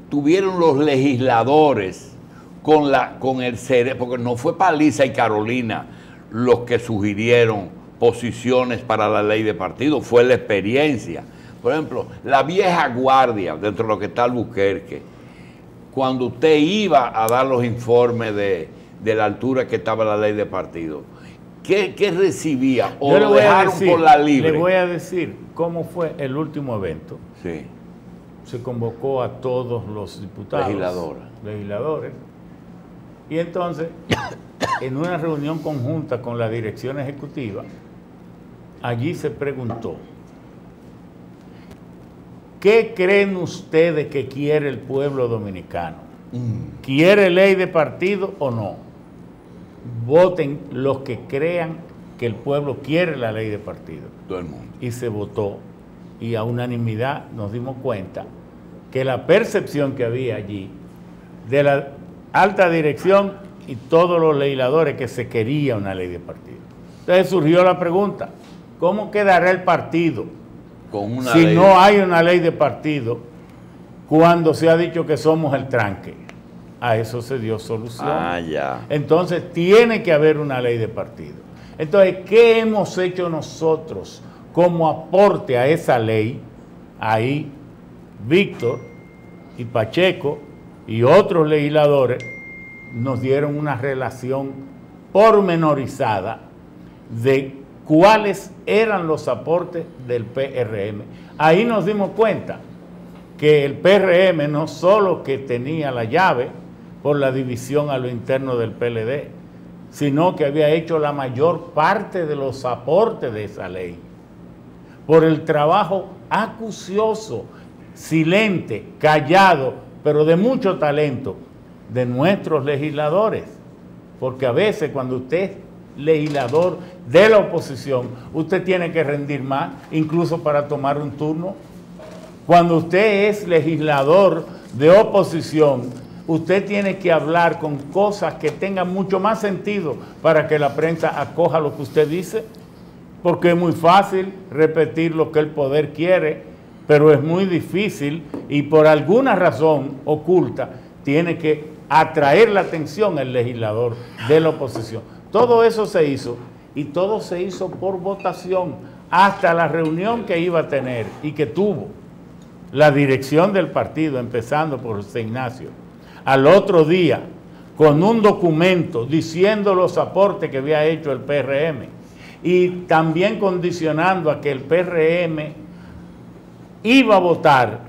tuvieron los legisladores con el cerebro, porque no fue Paliza y Carolina los que sugirieron posiciones para la ley de partido, fue la experiencia. Por ejemplo, la vieja guardia, dentro de lo que está Alburquerque, cuando usted iba a dar los informes de la altura que estaba la ley de partido, ¿qué recibía? ¿O lo dejaron por la libre? Le voy a decir cómo fue el último evento. Sí. Se convocó a todos los diputados, legisladores, y entonces, en una reunión conjunta con la dirección ejecutiva, allí se preguntó: ¿qué creen ustedes que quiere el pueblo dominicano? ¿Quiere ley de partido o no? Voten los que crean que el pueblo quiere la ley de partidos. Todo el mundo. Y se votó, y a unanimidad nos dimos cuenta que la percepción que había allí de la alta dirección y todos los legisladores que se quería una ley de partido. Entonces surgió la pregunta, ¿cómo quedará el partido Con una si ley no hay una ley de partido cuando se ha dicho que somos el tranque? A eso se dio solución. ya. Entonces tiene que haber una ley de partido. Entonces, ¿qué hemos hecho nosotros como aporte a esa ley? Ahí Víctor y Pacheco y otros legisladores nos dieron una relación pormenorizada de cuáles eran los aportes del PRM. Ahí nos dimos cuenta que el PRM no solo que tenía la llave por la división a lo interno del PLD, sino que había hecho la mayor parte de los aportes de esa ley, por el trabajo acucioso, silente, callado, pero de mucho talento de nuestros legisladores, porque a veces cuando usted es legislador de la oposición, usted tiene que rendir más, incluso para tomar un turno. Cuando usted es legislador de oposición, usted tiene que hablar con cosas que tengan mucho más sentido para que la prensa acoja lo que usted dice, porque es muy fácil repetir lo que el poder quiere, pero es muy difícil y por alguna razón oculta tiene que atraer la atención el legislador de la oposición. Todo eso se hizo y todo se hizo por votación hasta la reunión que iba a tener y que tuvo la dirección del partido, empezando por José Ignacio, al otro día con un documento diciendo los aportes que había hecho el PRM y también condicionando a que el PRM iba a votar,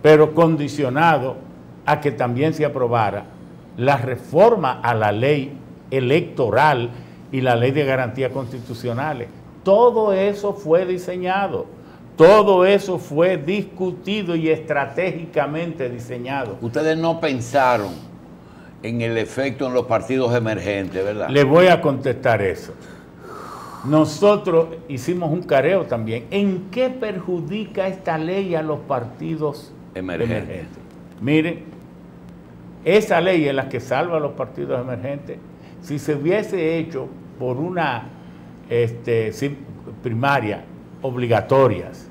pero condicionado a que también se aprobara la reforma a la ley electoral y la ley de garantías constitucionales. Todo eso fue diseñado, todo eso fue discutido y estratégicamente diseñado. Ustedes no pensaron en el efecto en los partidos emergentes, ¿verdad? Le voy a contestar eso. Nosotros hicimos un careo también. ¿En qué perjudica esta ley a los partidos emergentes? Miren, esa ley es la que salva a los partidos emergentes. Si se hubiese hecho por una primaria obligatorias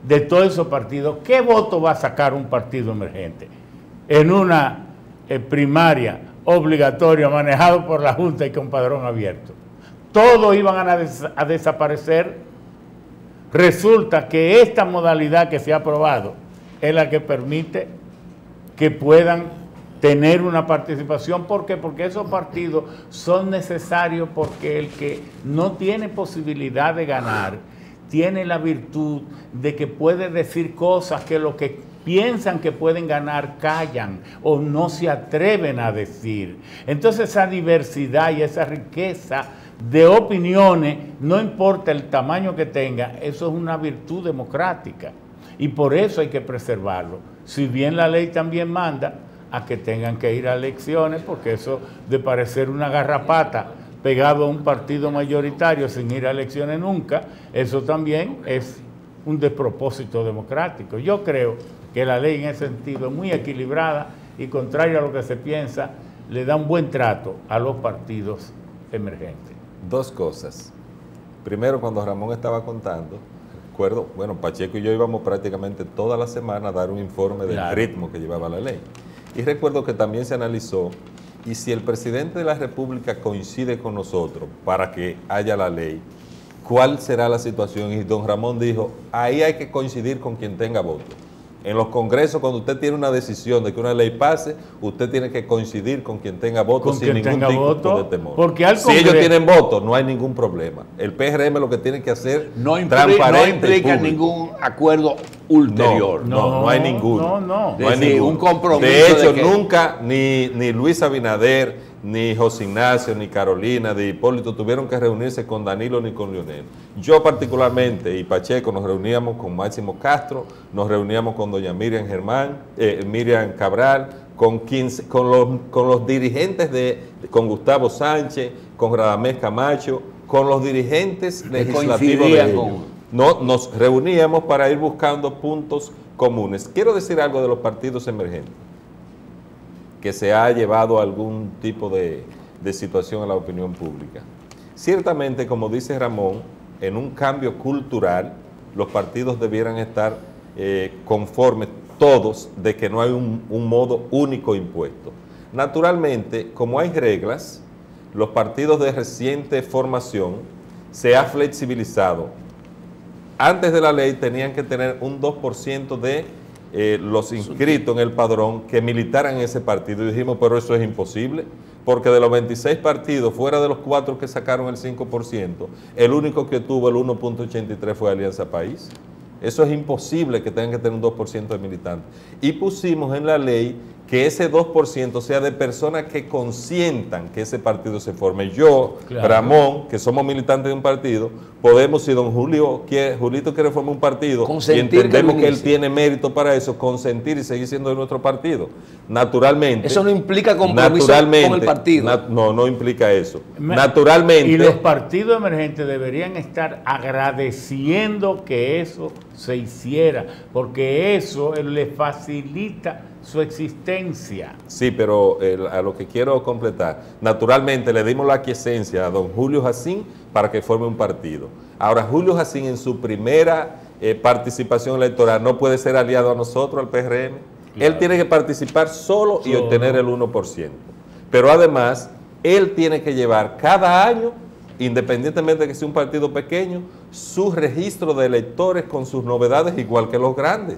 de todos esos partidos, ¿qué voto va a sacar un partido emergente? En una primaria obligatoria manejado por la Junta y con padrón abierto. Todos iban a desaparecer. Resulta que esta modalidad que se ha aprobado es la que permite que puedan tener una participación. ¿Por qué? Porque esos partidos son necesarios porque el que no tiene posibilidad de ganar tiene la virtud de que puede decir cosas que los que piensan que pueden ganar callan o no se atreven a decir. Entonces esa diversidad y esa riqueza de opiniones, no importa el tamaño que tenga, eso es una virtud democrática y por eso hay que preservarlo. Si bien la ley también manda a que tengan que ir a elecciones, porque eso de parecer una garrapata pegado a un partido mayoritario sin ir a elecciones nunca, eso también es un despropósito democrático. Yo creo que la ley en ese sentido es muy equilibrada y contrario a lo que se piensa, le da un buen trato a los partidos emergentes. Dos cosas. Primero, cuando Ramón estaba contando, recuerdo, bueno, Pacheco y yo íbamos prácticamente toda la semana a dar un informe del ritmo que llevaba la ley. Y recuerdo que también se analizó, y si el presidente de la República coincide con nosotros para que haya la ley, ¿cuál será la situación? Y don Ramón dijo, ahí hay que coincidir con quien tenga voto. En los congresos, cuando usted tiene una decisión de que una ley pase, usted tiene que coincidir con quien tenga voto sin ningún tipo de temor. Porque al si ellos tienen voto, no hay ningún problema. El PRM lo que tiene que hacer no implica ningún acuerdo ulterior. No hay ninguno. No hay ningún un compromiso. De hecho, nunca ni Luis Abinader, ni José Ignacio, ni Carolina, ni Hipólito tuvieron que reunirse con Danilo ni con Leonel. Yo particularmente y Pacheco nos reuníamos con Máximo Castro, nos reuníamos con doña Miriam Cabral, con los dirigentes con Gustavo Sánchez, con Radamés Camacho, con los dirigentes Que legislativos coincidían de ellos. No, nos reuníamos para ir buscando puntos comunes. Quiero decir algo de los partidos emergentes, que se ha llevado a algún tipo de situación a la opinión pública. Ciertamente, como dice Ramón, en un cambio cultural, los partidos debieran estar conformes todos de que no hay un modo único impuesto. Naturalmente, como hay reglas, los partidos de reciente formación se ha flexibilizado. Antes de la ley tenían que tener un 2% de los inscritos en el padrón que militaran en ese partido. Y dijimos, pero eso es imposible, porque de los 26 partidos, fuera de los 4 que sacaron el 5%, el único que tuvo el 1.83 fue Alianza País. Eso es imposible que tengan que tener un 2% de militantes. Y pusimos en la ley que ese 2% sea de personas que consientan que ese partido se forme. Yo, claro, Ramón, que somos militantes de un partido, podemos, si don Julito quiere formar un partido consentir, y entendemos que él tiene mérito para eso, consentir y seguir siendo de nuestro partido. Naturalmente. Eso no implica compromiso con el partido. No implica eso. Naturalmente. Y los partidos emergentes deberían estar agradeciendo que eso se hiciera, porque eso le facilita su existencia. Sí, pero a lo que quiero completar, naturalmente le dimos la aquiescencia a don Julio Jacín para que forme un partido. Ahora, Julio Jacín en su primera participación electoral no puede ser aliado a nosotros, al PRM. Claro. Él tiene que participar solo y obtener el 1%. Pero además, él tiene que llevar cada año, independientemente de que sea un partido pequeño, su registro de electores con sus novedades, igual que los grandes,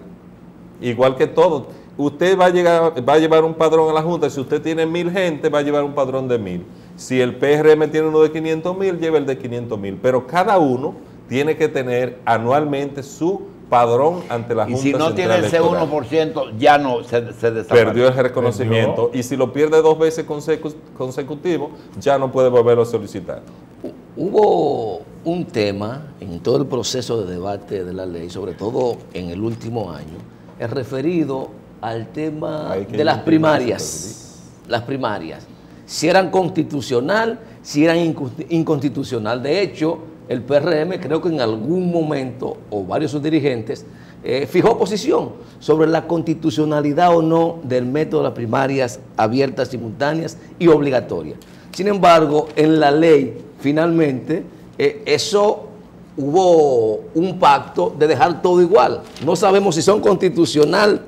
igual que todos. Usted va a llevar un padrón a la Junta. Si usted tiene 1,000 gente, va a llevar un padrón de 1,000. Si el PRM tiene uno de 500,000, lleva el de 500,000. Pero cada uno tiene que tener anualmente su padrón ante la Junta Central Electoral. Y si no tiene ese 1%, ya no se desaparece. Perdió el reconocimiento. Y si lo pierde 2 veces consecutivos, ya no puede volverlo a solicitar. Hubo un tema en todo el proceso de debate de la ley, sobre todo en el último año, es referido al tema de las primarias. Las primarias. Si eran constitucional, si eran inconstitucional. De hecho, el PRM creo que en algún momento, o varios de sus dirigentes, fijó posición sobre la constitucionalidad o no del método de las primarias abiertas, simultáneas y obligatorias. Sin embargo, en la ley, finalmente, hubo un pacto de dejar todo igual. No sabemos si son constitucional.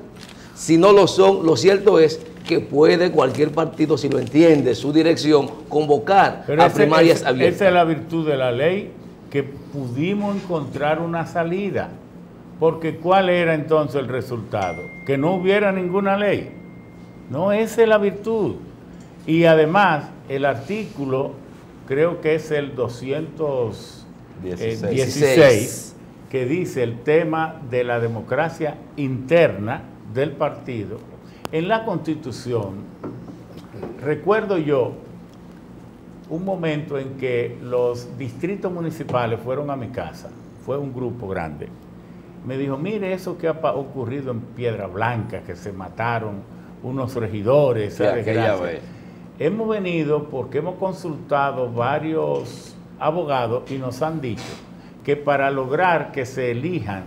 Si no lo son, lo cierto es que puede cualquier partido, si lo entiende, su dirección, convocar a primarias abiertas. Esa es la virtud de la ley, que pudimos encontrar una salida. Porque ¿cuál era entonces el resultado? Que no hubiera ninguna ley. No, esa es la virtud. Y además, el artículo, creo que es el 216, que dice el tema de la democracia interna del partido. En la Constitución, recuerdo yo un momento en que los distritos municipales fueron a mi casa, fue un grupo grande, me dijo, mire eso que ha ocurrido en Piedra Blanca, que se mataron unos regidores, esa desgracia. Hemos venido porque hemos consultado varios abogados y nos han dicho que para lograr que se elijan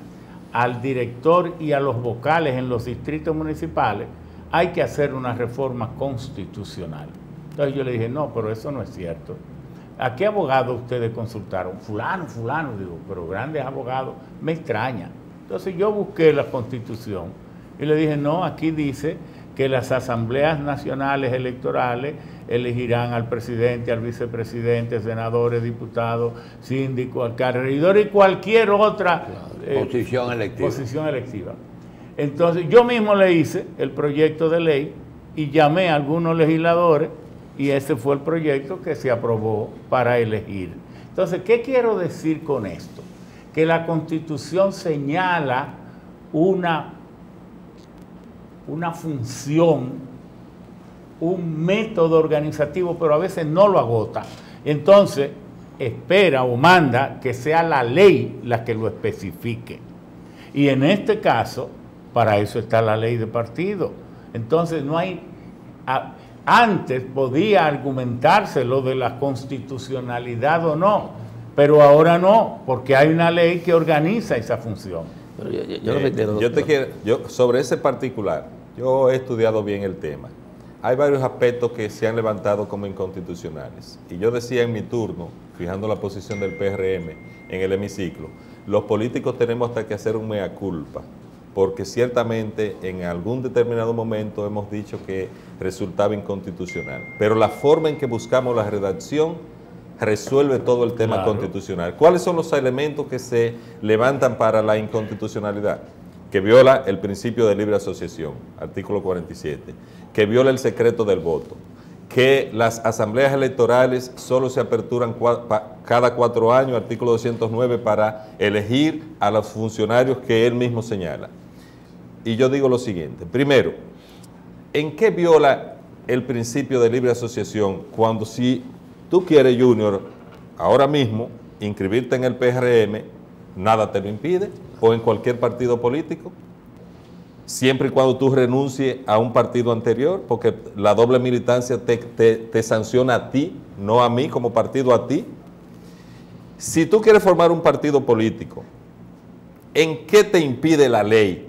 al director y a los vocales en los distritos municipales, hay que hacer una reforma constitucional. Entonces yo le dije, no, pero eso no es cierto. ¿A qué abogado ustedes consultaron? Fulano, digo, pero grandes abogados, me extraña. Entonces yo busqué la Constitución y le dije, no, aquí dice que las asambleas nacionales electorales elegirán al presidente, al vicepresidente, senadores, diputados, síndicos, alcaldes, regidores y cualquier otra posición electiva. Entonces yo mismo le hice el proyecto de ley y llamé a algunos legisladores y ese fue el proyecto que se aprobó para elegir. Entonces, ¿qué quiero decir con esto? Que la Constitución señala una función, un método organizativo, pero a veces no lo agota. Entonces, espera o manda que sea la ley la que lo especifique. Y en este caso, para eso está la ley de partido. Entonces, no hay... Antes podía argumentarse lo de la constitucionalidad o no, pero ahora no, porque hay una ley que organiza esa función. Pero yo lo reitero, sobre ese particular, yo he estudiado bien el tema. Hay varios aspectos que se han levantado como inconstitucionales. Y yo decía en mi turno, fijando la posición del PRM en el hemiciclo, los políticos tenemos hasta que hacer un mea culpa, porque ciertamente en algún determinado momento hemos dicho que resultaba inconstitucional. Pero la forma en que buscamos la redacción resuelve todo el tema constitucional. ¿Cuáles son los elementos que se levantan para la inconstitucionalidad? Que viola el principio de libre asociación, artículo 47, que viola el secreto del voto, que las asambleas electorales solo se aperturan cada 4 años, artículo 209, para elegir a los funcionarios que él mismo señala. Y yo digo lo siguiente: primero, ¿en qué viola el principio de libre asociación cuando si tú quieres, Junior, ahora mismo inscribirte en el PRM, nada te lo impide, o en cualquier partido político, siempre y cuando tú renuncies a un partido anterior, porque la doble militancia te sanciona a ti, no a mí como partido, a ti? Si tú quieres formar un partido político, ¿en qué te impide la ley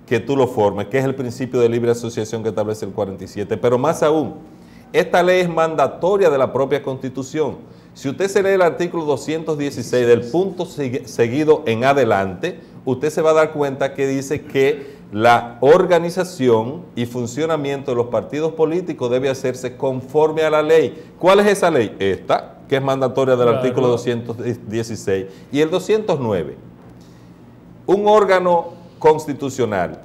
que tú lo formes? Que es el principio de libre asociación que establece el 47, pero más aún, esta ley es mandatoria de la propia Constitución. Si usted se lee el artículo 216 del punto seguido en adelante, usted se va a dar cuenta que dice que la organización y funcionamiento de los partidos políticos debe hacerse conforme a la ley. ¿Cuál es esa ley? Esta, que es mandatoria del artículo 216. Y el 209, un órgano constitucional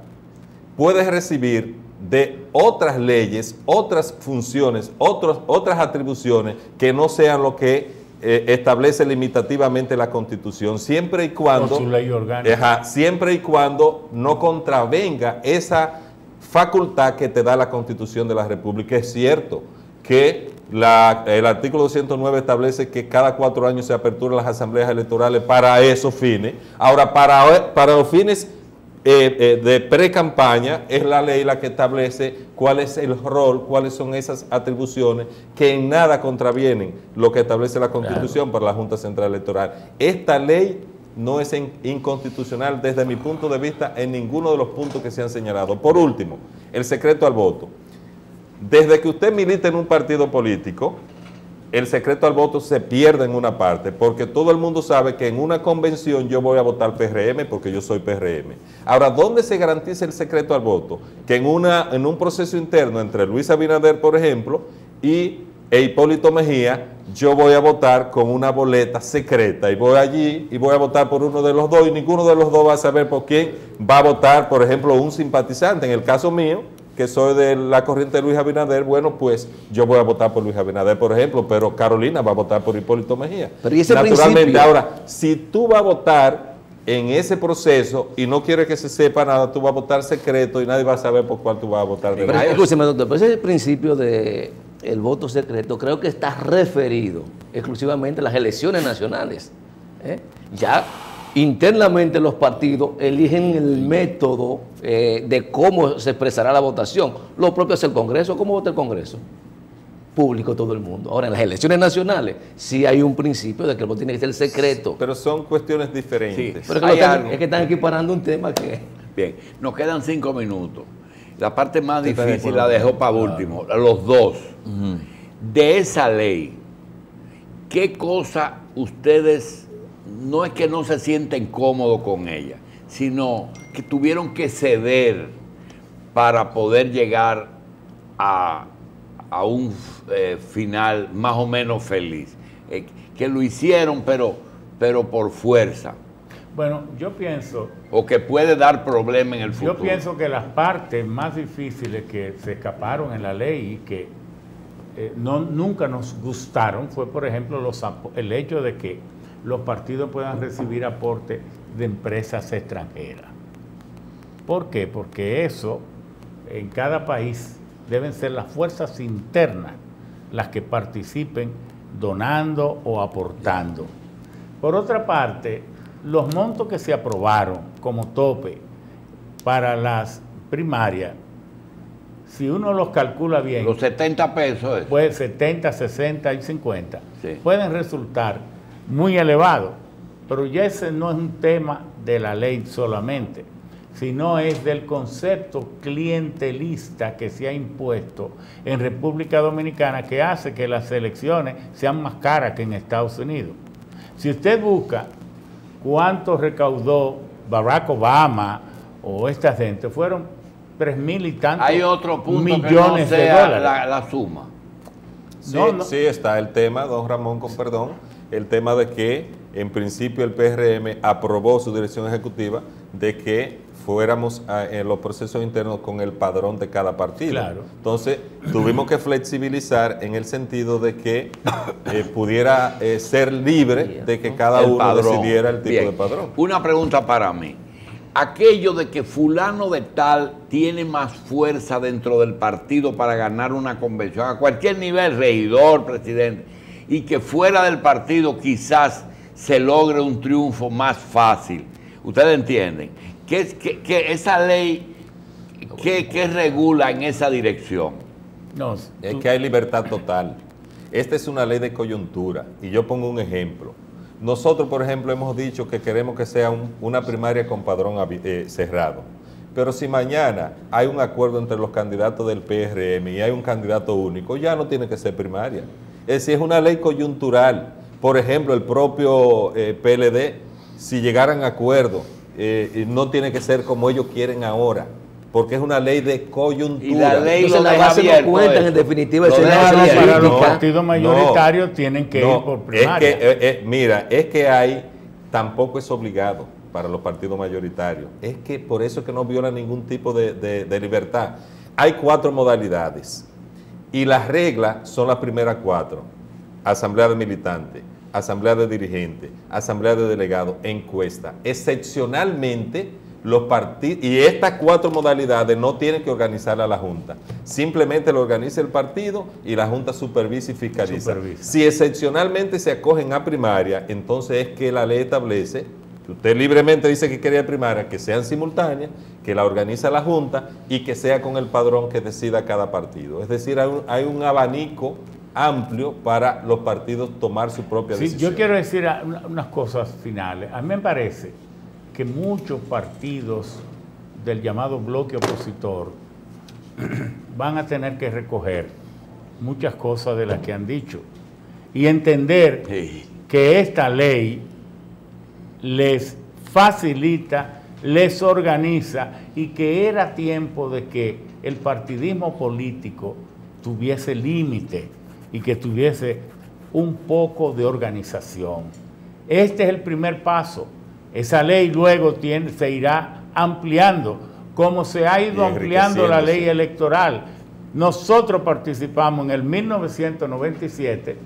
puede recibir de otras leyes, otras funciones, otras atribuciones que no sean lo que establece limitativamente la Constitución, siempre y cuando, con su ley orgánica. Siempre y cuando no contravenga esa facultad que te da la Constitución de la República. Es cierto que el artículo 209 establece que cada 4 años se aperturan las asambleas electorales para esos fines. Ahora, para los fines de pre-campaña, es la ley la que establece cuál es el rol, cuáles son esas atribuciones que en nada contravienen lo que establece la Constitución para la Junta Central Electoral. Esta ley no es inconstitucional desde mi punto de vista en ninguno de los puntos que se han señalado. Por último, el secreto al voto. Desde que usted milita en un partido político, el secreto al voto se pierde en una parte, porque todo el mundo sabe que en una convención yo voy a votar PRM porque yo soy PRM. Ahora, ¿dónde se garantiza el secreto al voto? Que en un proceso interno entre Luis Abinader, por ejemplo, e Hipólito Mejía, yo voy a votar con una boleta secreta y voy allí y voy a votar por uno de los dos y ninguno de los dos va a saber por quién va a votar, por ejemplo, un simpatizante. En el caso mío, que soy de la corriente de Luis Abinader, bueno, pues yo voy a votar por Luis Abinader, por ejemplo, pero Carolina va a votar por Hipólito Mejía. Pero ¿y ese naturalmente, principio? Ahora, si tú vas a votar en ese proceso y no quieres que se sepa nada, tú vas a votar secreto y nadie va a saber por cuál tú vas a votar. Pero escúcheme, doctor, pero ese principio del voto secreto creo que está referido exclusivamente a las elecciones nacionales. Ya internamente los partidos eligen el método de cómo se expresará la votación. Lo propio es el Congreso. ¿Cómo vota el Congreso? Público todo el mundo. Ahora, en las elecciones nacionales sí hay un principio de que el voto tiene que ser secreto. Pero son cuestiones diferentes. Sí. Pero es que están equiparando un tema que... Bien, nos quedan 5 minutos. La parte más difícil la dejó para último, los dos. De esa ley, ¿qué cosa ustedes no es que no se sienten cómodos con ella, sino que tuvieron que ceder para poder llegar a un final más o menos feliz? Que lo hicieron, pero por fuerza. Bueno, yo pienso... O que puede dar problema en el futuro. Yo pienso que las partes más difíciles que se escaparon en la ley y que nunca nos gustaron fue, por ejemplo, el hecho de que los partidos puedan recibir aportes de empresas extranjeras. ¿Por qué? Porque eso, en cada país, deben ser las fuerzas internas las que participen donando o aportando. Por otra parte, los montos que se aprobaron como tope para las primarias, si uno los calcula bien, los 70 pesos, pues 70, 60 y 50, sí, pueden resultar muy elevado. Pero ya ese no es un tema de la ley solamente, sino es del concepto clientelista que se ha impuesto en República Dominicana, que hace que las elecciones sean más caras que en Estados Unidos. Si usted busca cuánto recaudó Barack Obama o esta gente, fueron 3,000 y tantos Hay otro punto millones que no de sea dólares. la suma. Sí, No, no. sí, está el tema, don Ramón, con perdón, el tema de que en principio el PRM aprobó su dirección ejecutiva de que fuéramos en los procesos internos con el padrón de cada partido. Claro. Entonces, tuvimos que flexibilizar en el sentido de que pudiera ser libre de que cada El uno padrón. decidiera el tipo Bien. de padrón. Una pregunta para mí. Aquello de que fulano de tal tiene más fuerza dentro del partido para ganar una convención a cualquier nivel, regidor, presidente, y que fuera del partido quizás se logre un triunfo más fácil. ¿Ustedes entienden? Que esa ley, ¿qué regula en esa dirección? No, Es que hay libertad total. Esta es una ley de coyuntura y yo pongo un ejemplo. Nosotros, por ejemplo, hemos dicho que queremos que sea una primaria con padrón cerrado. Pero si mañana hay un acuerdo entre los candidatos del PRM y hay un candidato único, ya no tiene que ser primaria. Es decir, es una ley coyuntural. Por ejemplo, el propio PLD, si llegaran a acuerdo, no tiene que ser como ellos quieren ahora, porque es una ley de coyuntura. Y la ley Entonces, lo la deja base no abierto cuentan, eso. en definitiva, Lo el deja Senado abierto. para los No, partidos mayoritarios tienen que ir por primaria. Es que, mira, es que tampoco es obligado para los partidos mayoritarios. Es que por eso es que no viola ningún tipo de libertad. Hay 4 modalidades y las reglas son las primeras 4. Asamblea de militantes, asamblea de dirigentes, asamblea de delegados, encuesta. Excepcionalmente, los partidos, y estas 4 modalidades no tienen que organizarla la Junta. Simplemente lo organiza el partido y la Junta supervisa y fiscaliza. Si excepcionalmente se acogen a primaria, entonces es que la ley establece, que usted libremente dice que quería primaria, que sean simultáneas, que la organiza la Junta y que sea con el padrón que decida cada partido. Es decir, hay un abanico amplio para los partidos tomar su propia decisión. Yo quiero decir unas cosas finales. A mí me parece que muchos partidos del llamado bloque opositor van a tener que recoger muchas cosas de las que han dicho y entender que esta ley les facilita, les organiza y que era tiempo de que el partidismo político tuviese límite y que tuviese un poco de organización. Este es el primer paso. Esa ley luego se irá ampliando, como se ha ido ampliando la ley electoral. Nosotros participamos en el 1997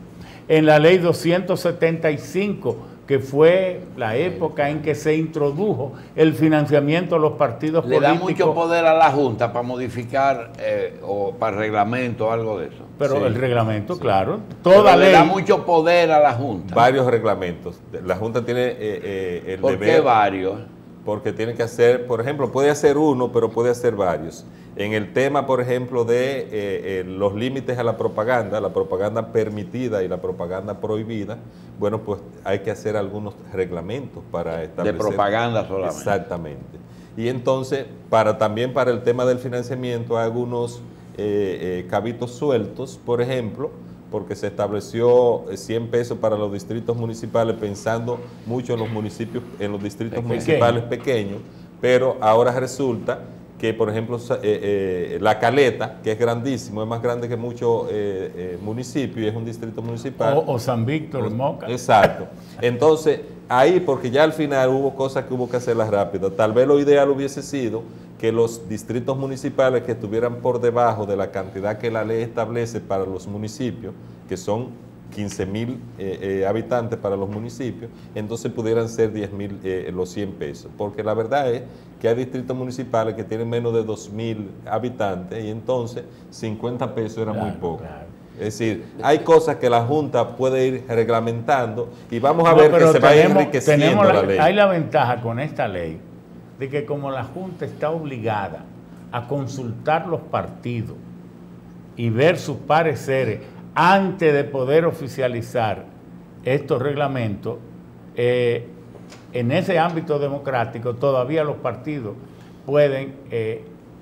en la ley 275, que fue la época en que se introdujo el financiamiento de los partidos políticos. Le da mucho poder a la Junta para modificar o para reglamento o algo de eso. Pero Sí, el reglamento, sí. claro, toda Le ley. da mucho poder a la Junta. Varios reglamentos. La Junta tiene el ¿Por deber... qué varios? Porque tiene que hacer, por ejemplo, puede hacer uno, pero puede hacer varios. En el tema, por ejemplo, de los límites a la propaganda permitida y la propaganda prohibida, bueno, pues hay que hacer algunos reglamentos para establecer. De propaganda solamente. Exactamente. Y entonces, también para el tema del financiamiento, hay algunos cabitos sueltos, por ejemplo, porque se estableció 100 pesos para los distritos municipales, pensando mucho en los municipios, en los distritos municipales pequeños, pero ahora resulta que, por ejemplo, La Caleta, que es grandísimo, es más grande que muchos municipios y es un distrito municipal. O San Víctor, Moca. Exacto. Entonces, ahí, porque ya al final hubo cosas que hubo que hacerlas rápido, tal vez lo ideal hubiese sido que los distritos municipales que estuvieran por debajo de la cantidad que la ley establece para los municipios, que son 15,000 habitantes para los municipios, entonces pudieran ser 10,000 los 100 pesos. Porque la verdad es que hay distritos municipales que tienen menos de 2,000 habitantes y entonces 50 pesos era muy poco. Claro. Es decir, hay cosas que la Junta puede ir reglamentando y vamos a ver que se va a ir enriqueciendo la ley. Hay la ventaja con esta ley de que como la Junta está obligada a consultar los partidos y ver sus pareceres antes de poder oficializar estos reglamentos, en ese ámbito democrático todavía los partidos pueden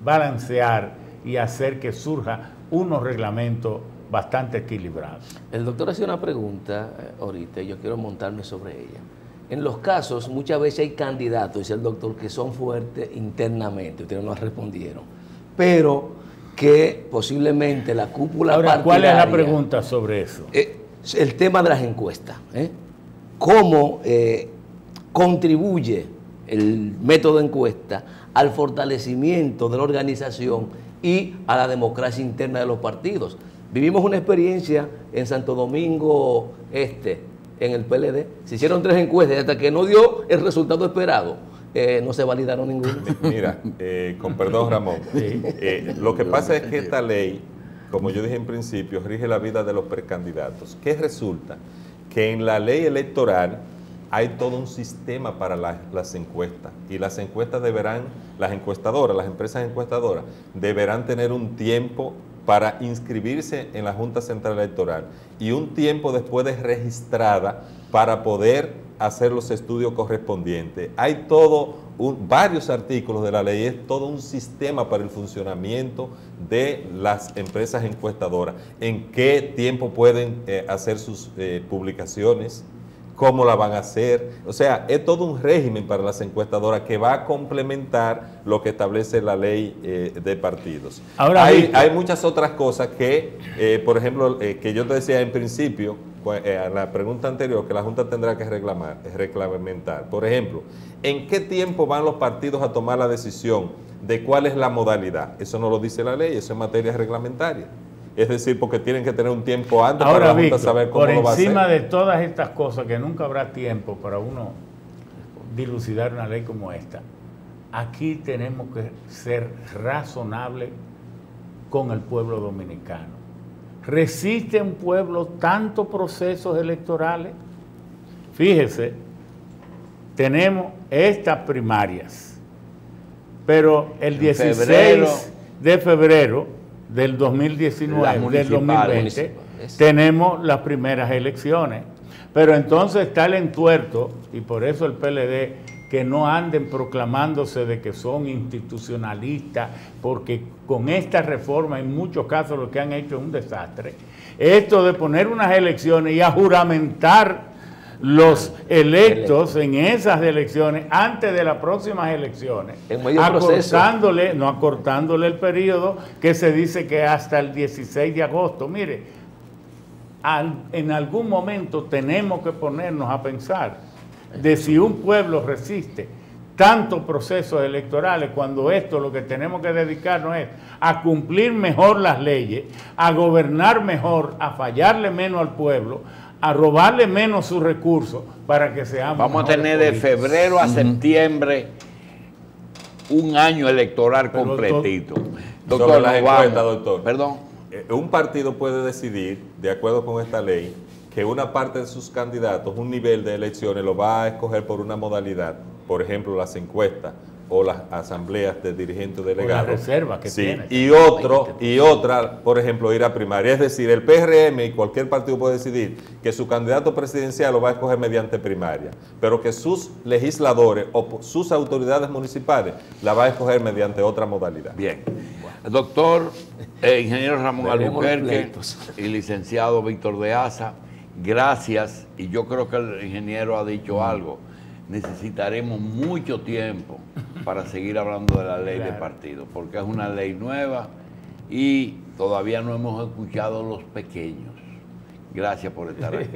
balancear y hacer que surja unos reglamentos bastante equilibrados. El doctor hacía una pregunta ahorita y yo quiero montarme sobre ella. En los casos, muchas veces hay candidatos, dice el doctor, que son fuertes internamente, ustedes no respondieron, pero que posiblemente la cúpula Ahora, ¿cuál es la pregunta sobre eso? El tema de las encuestas. ¿Cómo contribuye el método de encuesta al fortalecimiento de la organización y a la democracia interna de los partidos? Vivimos una experiencia en Santo Domingo Este, en el PLD. Se hicieron 3 encuestas y hasta que no dio el resultado esperado, no se validaron ninguna. Mira, con perdón, Ramón, lo que pasa es que esta ley, como yo dije en principio, rige la vida de los precandidatos. ¿Qué resulta? Que en la ley electoral hay todo un sistema para las encuestas, y las encuestas deberán, las encuestadoras, las empresas encuestadoras, deberán tener un tiempo para inscribirse en la Junta Central Electoral y un tiempo después de registrada para poder hacer los estudios correspondientes. Hay varios artículos de la ley, es todo un sistema para el funcionamiento de las empresas encuestadoras, en qué tiempo pueden hacer sus publicaciones, cómo la van a hacer. O sea, es todo un régimen para las encuestadoras que va a complementar lo que establece la ley de partidos. Ahora, hay muchas otras cosas que, por ejemplo, que yo te decía en principio, a la pregunta anterior, que la Junta tendrá que reglamentar. Por ejemplo, ¿en qué tiempo van los partidos a tomar la decisión de cuál es la modalidad? Eso no lo dice la ley, eso es materia reglamentaria. Es decir, porque tienen que tener un tiempo antes para la Junta saber cómo lo va a hacer. Por encima de todas estas cosas, que nunca habrá tiempo para uno dilucidar una ley como esta, aquí tenemos que ser razonables con el pueblo dominicano. ¿Resiste un pueblo tantos procesos electorales? Fíjese, tenemos estas primarias, pero el 16 de febrero del 2019, del 2020, tenemos las primeras elecciones. Pero entonces está el entuerto, y por eso el PLD, que no anden proclamándose de que son institucionalistas, porque con esta reforma en muchos casos lo que han hecho es un desastre. Esto de poner unas elecciones y a juramentar los electos en esas elecciones antes de las próximas elecciones, acortándole el periodo que se dice que hasta el 16 de agosto. Mire, en algún momento tenemos que ponernos a pensar de si un pueblo resiste tantos procesos electorales, cuando esto lo que tenemos que dedicarnos es a cumplir mejor las leyes, a gobernar mejor, a fallarle menos al pueblo, a robarle menos sus recursos para que seamos. Vamos a tener de febrero a septiembre un año electoral completito. Doctor, sobre las encuestas, doctor. Perdón. Un partido puede decidir, de acuerdo con esta ley, que una parte de sus candidatos, un nivel de elecciones, lo va a escoger por una modalidad, por ejemplo, las encuestas o las asambleas de dirigentes delegados. O la reserva que tiene. Y otra, por ejemplo, ir a primaria. Es decir, el PRM y cualquier partido puede decidir que su candidato presidencial lo va a escoger mediante primaria, pero que sus legisladores o sus autoridades municipales la va a escoger mediante otra modalidad. Bien. Doctor, ingeniero Ramón Albuquerque y licenciado Víctor de Asa, gracias. Y yo creo que el ingeniero ha dicho algo. Necesitaremos mucho tiempo para seguir hablando de la ley de partidos, porque es una ley nueva y todavía no hemos escuchado los pequeños. Gracias por estar aquí.